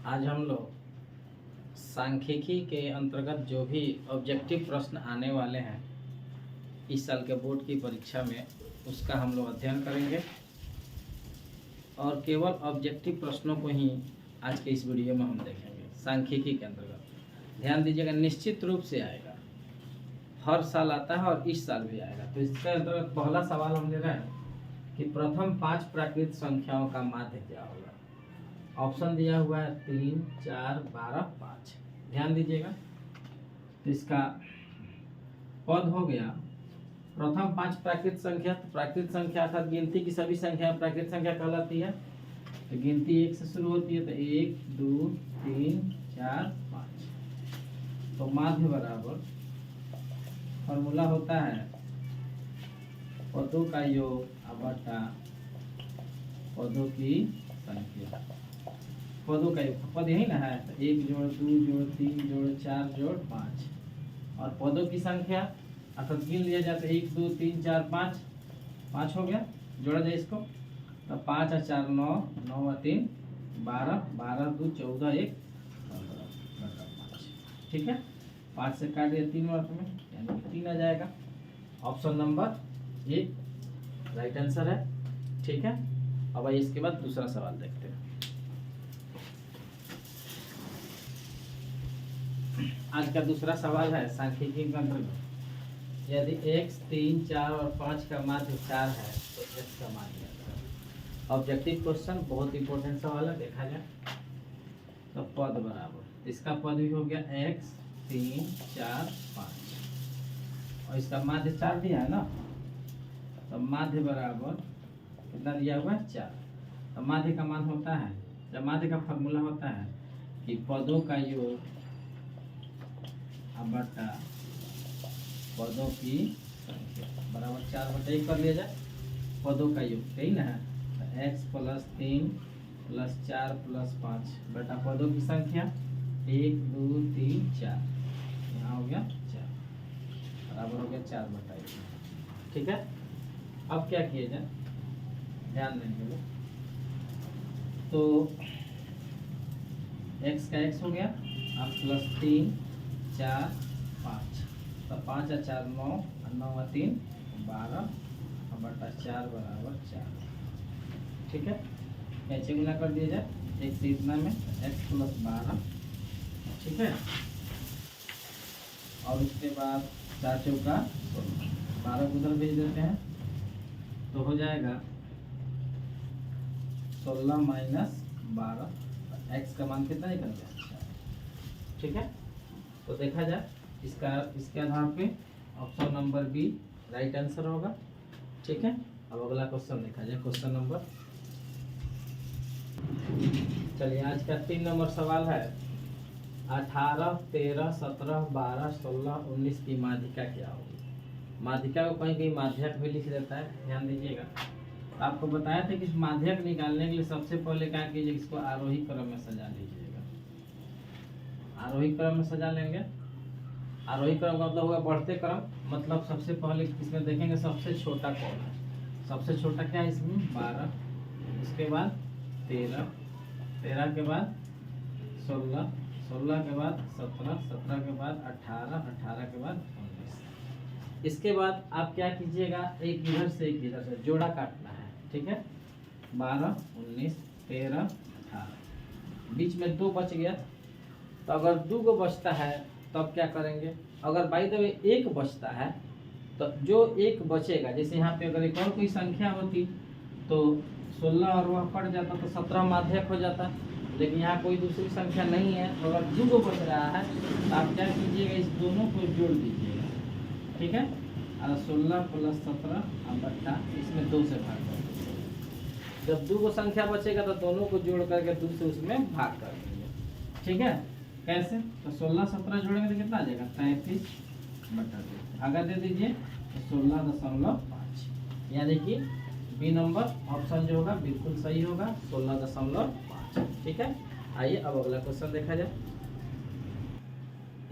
आज हम लोग सांख्यिकी के अंतर्गत जो भी ऑब्जेक्टिव प्रश्न आने वाले हैं इस साल के बोर्ड की परीक्षा में उसका हम लोग अध्ययन करेंगे और केवल ऑब्जेक्टिव प्रश्नों को ही आज के इस वीडियो में हम देखेंगे। सांख्यिकी के अंतर्गत ध्यान दीजिएगा, निश्चित रूप से आएगा, हर साल आता है और इस साल भी आएगा। तो इसके अंतर्गत पहला सवाल हम ले रहे हैं कि प्रथम 5 प्राकृत संख्याओं का माध्य क्या होगा। ऑप्शन दिया हुआ है 3, 4, 12, 5। ध्यान दीजिएगा, तो इसका पद हो गया प्रथम 5 प्राकृत संख्या। तो प्राकृत संख्या अर्थात गिनती की सभी संख्या प्राकृत संख्या कहलाती है। तो गिनती 1 से शुरू होती है, तो 1, 2, 3, 4, 5। तो माध्य बराबर फॉर्मूला होता है पदों का योग बटा पदों की संख्या। पदों का योग, पद यही ना है, तो 1 जोड़ 2 जोड़ 3 जोड़ 4 जोड़ 5। और पदों की संख्या अर्थात गिन लिया जाता है 1 2 3 4 5, 5 हो गया। जोड़ा जाए इसको, तो 5 और 4 9, 9 और 3 12, 12 2 14, 1 15। ठीक है, 5 से काट दिया 3 वर्ग में, यानी 3 आ जाएगा। ऑप्शन नंबर 1 राइट आंसर है। ठीक है, अब आइए इसके बाद दूसरा सवाल देखते हैं। आज का दूसरा सवाल है सांख्यिकी के अंतर्गत यदि x 3, 4 और 5 का माध्य 4 है तो x का माध्य है। ऑब्जेक्टिव क्वेश्चन, बहुत इंपॉर्टेंट सवाल है, देखा जाए तो पद बराबर, इसका पद भी हो गया x 3, 4, 5 और इसका माध्य 4 दिया है ना, तो माध्य बराबर कितना दिया हुआ है 4। तो माध्य का मान होता है, जब माध्य का फॉर्मूला होता है कि पदों का योग बटा पदों की संख्या बराबर 4/1 कर लिया जाए। पदों का योग सही ना है, तो x + 3 + 4 + 5 बटा पदों की संख्या 1 2 3 4, यहाँ हो गया 4 बराबर हो गया 4/1। ठीक है, अब क्या किया जाए, ध्यान देंगे तो x का x हो गया, अब +3 4 5, तो 5 और 4 9 और 9 और 3 12 बटा 4 बराबर 4। ठीक है, कैसे गुना कर दिया जाए, x से इतना में x + 12। ठीक है, और उसके बाद 4 चौका 16, 12 को उधर भेज देते हैं तो हो जाएगा 16 - 12, x का मान कितना निकल गया। ठीक है, तो देखा जाए इसके आधार पे option number B right answer होगा। ठीक है, अब अगला क्वेश्चन देखा जाए, क्वेश्चन नंबर, चलिए आज का 3 नंबर सवाल है 18, 13, 17, 12, 16, 19 की माध्यिका क्या होगी। माध्यिका को कहीं कहीं माध्यक भी लिख देता है, ध्यान दीजिएगा। तो आपको बताया था कि माध्यक निकालने के लिए सबसे पहले क्या कीजिए, इसको आरोही क्रम में सजा लीजिएगा। आरोही क्रम में सजा लेंगे, आरोही क्रम का मतलब होगा बढ़ते क्रम, मतलब सबसे पहले इसमें देखेंगे सबसे छोटा कौन है। सबसे छोटा क्या है इसमें 12, उसके बाद 13, 13 के बाद 16, 16 के बाद 17, 17 के बाद 18, 18 के बाद 19। इसके बाद आप क्या कीजिएगा, एक इधर से एक इधर से जोड़ा काटना है। ठीक है, 12, 19, 13, 18, बीच में 2 बच गया। तो अगर 2 को बचता है तब क्या करेंगे, अगर बाई द वे 1 बचता है तो जो 1 बचेगा, जैसे यहाँ पे अगर एक और कोई संख्या होती तो 16 और वह कट जाता तो 17 माध्यक हो जाता, लेकिन यहाँ कोई दूसरी संख्या नहीं है। तो अगर 2 को बच रहा है तो आप क्या कीजिएगा, इस दोनों को जोड़ दीजिएगा। ठीक है, 16 + 17 बटा इसमें 2 से भाग कर दीजिएगा। जब 2 को संख्या बचेगा तो दोनों को जोड़ करके 2 से उसमें भाग कर देंगे। ठीक है, कैसे, तो 16 17 जोड़ेंगे तो कितना आ जाएगा 33/2, भागा दे दीजिए तो 16.5, यानी कि बी नंबर ऑप्शन जो होगा बिल्कुल सही होगा, 16.5। ठीक है, आइए अब अगला क्वेश्चन देखा जाए।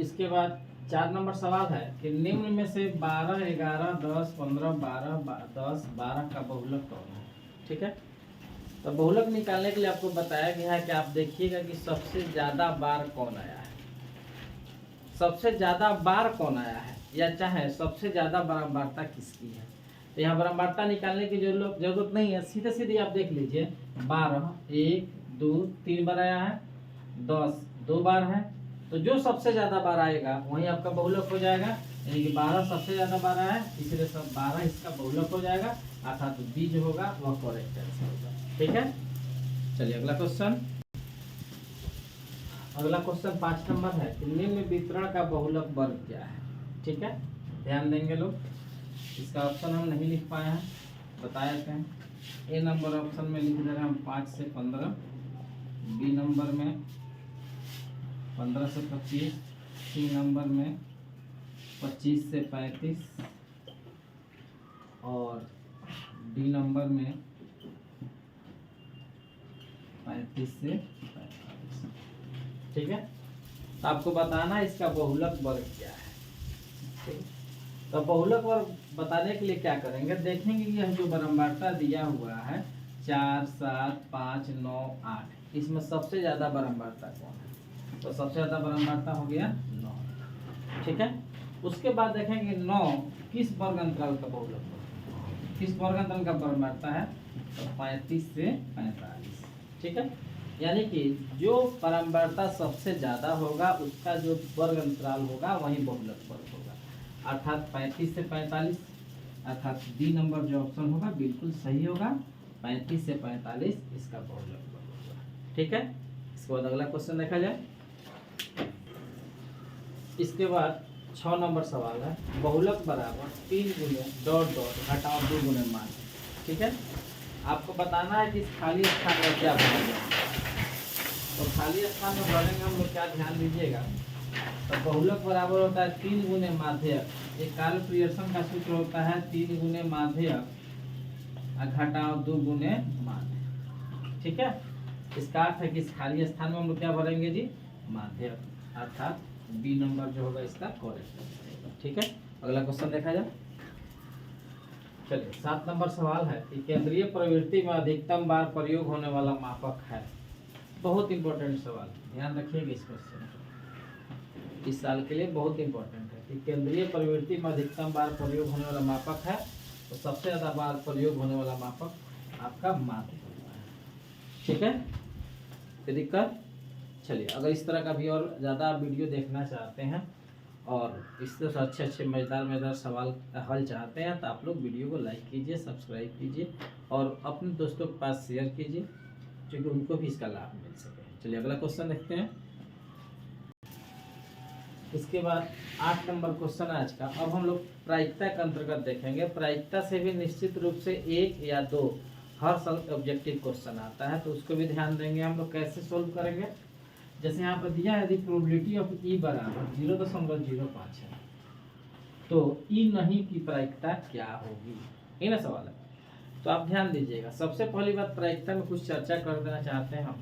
इसके बाद 4 नंबर सवाल है कि निम्न में से 12, 11, 10, 15, 12, 10, 12 का बहुलक कौन है। ठीक है, तो बहुलक निकालने के लिए आपको बताया गया है कि आप देखिएगा कि सबसे ज़्यादा बार कौन आया है, सबसे ज़्यादा बार कौन आया है, या चाहे सबसे ज़्यादा बारंबारता किसकी है। तो यहाँ बारंबारता निकालने की जरूरत नहीं है, सीधे सीधे आप देख लीजिए 12 1 2 3 बार आया है, 10 2 बार है, तो जो सबसे ज़्यादा बार आएगा वही आपका बहुलक हो जाएगा। यानी कि 12 सबसे ज़्यादा बार आया है, इसलिए सब 12 इसका बहुलक हो जाएगा, अर्थात बी जो होगा वह करेक्ट आंसर होगा। ठीक है, चलिए अगला क्वेश्चन। अगला क्वेश्चन 5 नंबर है कि निम्न वितरण का बहुलक वर्ग क्या है। ठीक है, ध्यान देंगे लोग, इसका ऑप्शन हम नहीं लिख पाए हैं, बता देते हैं। ए नंबर ऑप्शन में लिख दे रहे हैं हम 5 से 15, बी नंबर में 15 से 25, सी नंबर में 25 से 35 और डी नंबर में 35 से 45। ठीक है, तो आपको बताना है इसका बहुलक वर्ग क्या है। ठीक, तो बहुलक वर्ग बताने के लिए क्या करेंगे, देखेंगे कि यह जो बारंबारता दिया हुआ है 4 7 5 9 8, इसमें सबसे ज्यादा बारंबारता कौन है। तो सबसे ज्यादा बारंबारता हो गया 9। ठीक है, उसके बाद देखेंगे 9 किस वर्ग अंतराल का बहुलक है, किस वर्ग अंतराल का बारंबारता है, तो 35 से 45। ठीक है, यानी कि जो बारंबारता सबसे ज्यादा होगा उसका जो वर्ग अंतराल होगा वही बहुलक वर्ग होगा, अर्थात 35 से 45, अर्थात डी नंबर जो ऑप्शन होगा बिल्कुल सही होगा, 35 से 45 इसका बहुलक वर्ग होगा। ठीक है, इसके बाद अगला क्वेश्चन देखा जाए। इसके बाद 6 नंबर सवाल है, बहुलक बराबर 3 गुने डॉट डॉट घटाओ 2 गुने मान। ठीक है, आपको बताना है कि इस खाली स्थान में क्या भरेंगे, तो खाली स्थान में भरेंगे हम लोग क्या, ध्यान दीजिएगा। तो बहुलक बराबर होता है 3 गुने माध्यक, एक कार्ल पियर्सन का सूत्र होता है 3 गुने माध्यक घटाओ 2 गुने माध्यक। ठीक है, इसका अर्थ है कि इस खाली स्थान में हम लोग क्या भरेंगे जी, माध्यक, अर्थात बी नंबर जो होगा इसका करेक्ट। ठीक है, अगला क्वेश्चन देखा जाए। चलिए 7 नंबर सवाल है कि केंद्रीय प्रवृत्ति में अधिकतम बार प्रयोग होने वाला मापक है। बहुत इंपॉर्टेंट सवाल, ध्यान रखिएगा इस क्वेश्चन को, इस साल के लिए बहुत इंपॉर्टेंट है कि केंद्रीय प्रवृत्ति में अधिकतम बार प्रयोग होने वाला मापक है, तो सबसे ज्यादा बार प्रयोग होने वाला मापक आपका माध्यक होता है। ठीक है, कोई दिक्कत। चलिए, अगर इस तरह का भी और ज़्यादा वीडियो देखना चाहते हैं और इस तरह से अच्छे मज़ेदार सवाल का हल चाहते हैं तो आप लोग वीडियो को लाइक कीजिए, सब्सक्राइब कीजिए और अपने दोस्तों के पास शेयर कीजिए, क्योंकि उनको भी इसका लाभ मिल सके। चलिए अगला क्वेश्चन देखते हैं। इसके बाद 8 नंबर क्वेश्चन है आज का। अब हम लोग प्रायिकता के अंतर्गत देखेंगे। प्रायिकता से भी निश्चित रूप से 1 या 2 हर साल ऑब्जेक्टिव क्वेश्चन आता है, तो उसको भी ध्यान देंगे हम लोग कैसे सोल्व करेंगे। जैसे यहाँ पर दिया है यदि प्रोबेबिलिटी ऑफ ई बराबर 0.05 है तो ई नहीं की प्रायिकता क्या होगी, ये ना सवाल है। तो आप ध्यान दीजिएगा, सबसे पहली बात प्रायिकता में कुछ चर्चा कर देना चाहते हैं हम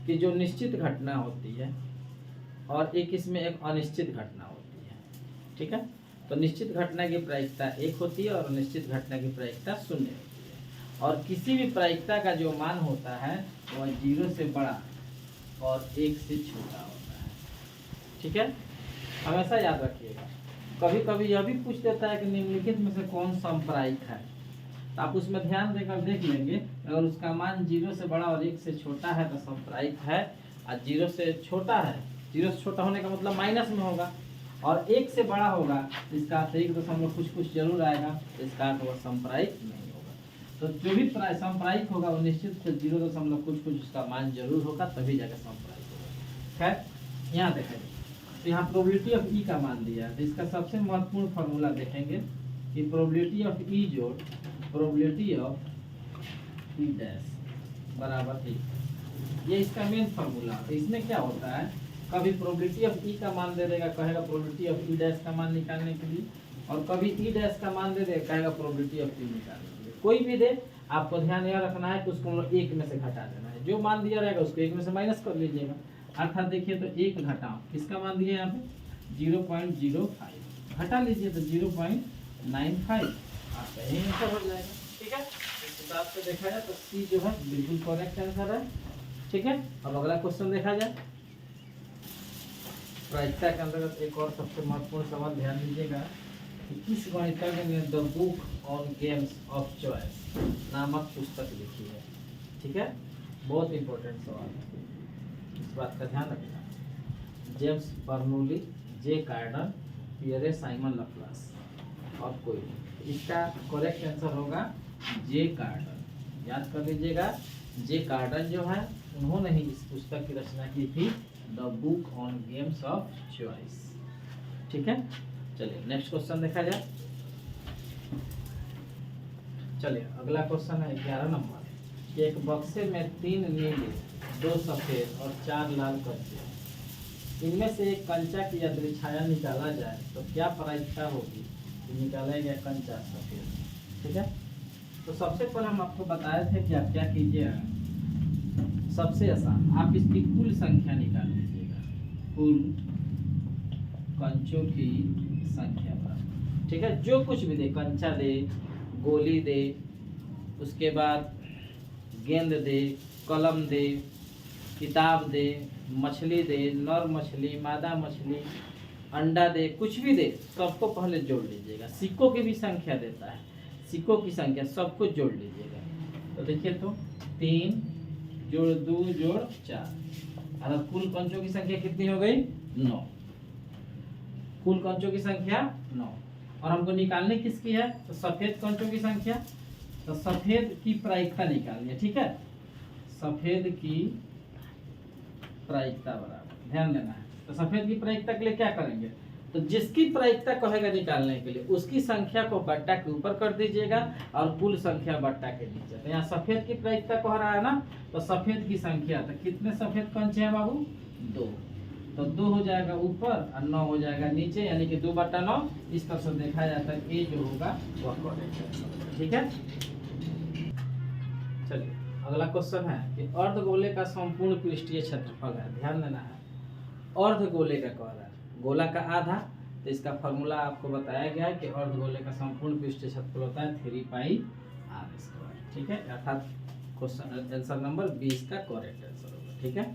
कि जो निश्चित घटना होती है और एक इसमें एक अनिश्चित घटना होती है। ठीक है, तो निश्चित घटना की प्रायिकता 1 होती है और अनिश्चित घटना की प्रायिकता 0 होती है, और किसी भी प्रायिकता का जो मान होता है वह 0 से बड़ा और 1 से छोटा होता है। ठीक है, हमेशा याद रखिएगा। कभी कभी यह भी पूछ देता है कि निम्नलिखित में से कौन समप्रायिक है, तो आप उसमें ध्यान देकर देख लेंगे, अगर उसका मान 0 से बड़ा और 1 से छोटा है तो समप्रायिक है, और 0 से छोटा है, 0 से छोटा होने का मतलब माइनस में होगा, और 1 से बड़ा होगा इसका अर्थ 1 कुछ जरूर आएगा, इसका अर्थ वह समप्रायिक नहीं होगा। तो जो भी समप्रायिक होगा वो निश्चित से 0 कुछ उसका मान जरूर होगा, तभी जाकर समप्रायिक होगा। खैर यहाँ देखेंगे, तो यहाँ प्रोबेबिलिटी ऑफ ई का मान दिया है, तो इसका सबसे महत्वपूर्ण फार्मूला देखेंगे कि प्रोबेबिलिटी ऑफ ई जोड़ प्रोबेबिलिटी ऑफ ई डैश बराबर 1, ये इसका मेन फार्मूला। तो इसमें क्या होता है, कभी प्रोबेबिलिटी ऑफ ई का मान दे देगा, कहेगा प्रोबेबिलिटी ऑफ ई डैश का मान निकालने के लिए, और कभी ई डैश का मान दे देगा, कहेगा प्रोबेबिलिटी ऑफ ई निकालने के लिए। कोई भी दे, आपको ध्यान यह रखना है कि उसको 1 में से घटा देना है, जो मान दिया रहेगा उसको 1 में से माइनस कर लीजिएगा। अर्थात देखिए, तो 1 घटाओ, किसका मान दिया यहाँ पे 0.05, घटा लीजिए तो 0.95, आपका यही आंसर हो जाएगा। ठीक है। हिसाब से देखा जाए तो सी जो है बिल्कुल करेक्ट आंसर है। ठीक है, अब अगला क्वेश्चन देखा जाए। प्रायिकता के अंतर्गत एक और सबसे महत्वपूर्ण सवाल ध्यान दीजिएगा कि किस गणितज्ञ ने the book on games of choice नामक पुस्तक लिखी है। ठीक है, बहुत इंपॉर्टेंट सवाल है, इस बात का ध्यान रखना। जेम्स बर्नौली, जे कार्डन, पियरे साइमन लप्लास और कोई नहीं। इसका करेक्ट आंसर होगा जे कार्डन। याद कर लीजिएगा, जे कार्डन जो है उन्होंने ही इस पुस्तक की रचना की थी, the book on games of choice. ठीक है, चलिए नेक्स्ट क्वेश्चन देखा जाए। चलिए अगला क्वेश्चन है 11 नंबर। एक बक्से में 3 नीले, 2 सफेद और 4 लाल कंचे, इनमें से एक कंचा की यदि छाया निकाला जाए तो क्या प्रायिकता होगी कि निकाला गया कंचा सफेद। ठीक है, तो सबसे पहले हम आपको बताए थे कि आप क्या कीजिएगा, सबसे आसान आप इसकी कुल संख्या निकाल लीजिएगा, कुल कंचों की संख्या पर। ठीक है, जो कुछ भी दे, कंचा दे, गोली दे, उसके बाद गेंद दे, कलम दे, किताब दे, मछली दे, नर मछली, मादा मछली, अंडा दे, कुछ भी दे, सबको पहले जोड़ लीजिएगा। सिक्कों की भी संख्या देता है, सिक्कों की संख्या सबको जोड़ लीजिएगा। तो देखिए, तो 3 जोड़ 2 जोड़ 4, और कुल कंचों की संख्या कितनी हो गई? 9। कुल कंचों की संख्या 9, और हमको निकालने किसकी है? तो सफेद कंचों की संख्या। तो सफेद की प्रायिकता निकालनी है। ठीक है, सफेद की प्रायिकता बराबर, ध्यान देना है। तो सफेद की प्रायिकता के लिए क्या करेंगे? तो जिसकी प्रायिकता कहेगा निकालने के लिए उसकी संख्या को बट्टा के ऊपर कर दीजिएगा और कुल संख्या बट्टा के नीचे। तो यहाँ सफेद की प्रायिकता कह रहा है ना, तो सफेद की संख्या, तो कितने सफेद कंचे हैं बाबू? 2। तो 2 हो जाएगा ऊपर और 9 हो जाएगा नीचे, यानी कि 2/9। इस तरह से देखा जाता है, ए जो होगा वह करेक्ट है। ठीक है, चलिए अगला क्वेश्चन है कि अर्धगोले का संपूर्ण पृष्ठीय क्षेत्रफल है। ध्यान देना है, अर्धगोले का कह रहा है, गोला का आधा। तो इसका फॉर्मूला आपको बताया गया है कि अर्धगोले का संपूर्ण पृष्ठीय क्षेत्रफल होता है 3πr²। ठीक है, अर्थात क्वेश्चन आंसर नंबर 20 का करेक्ट आंसर होगा। ठीक है।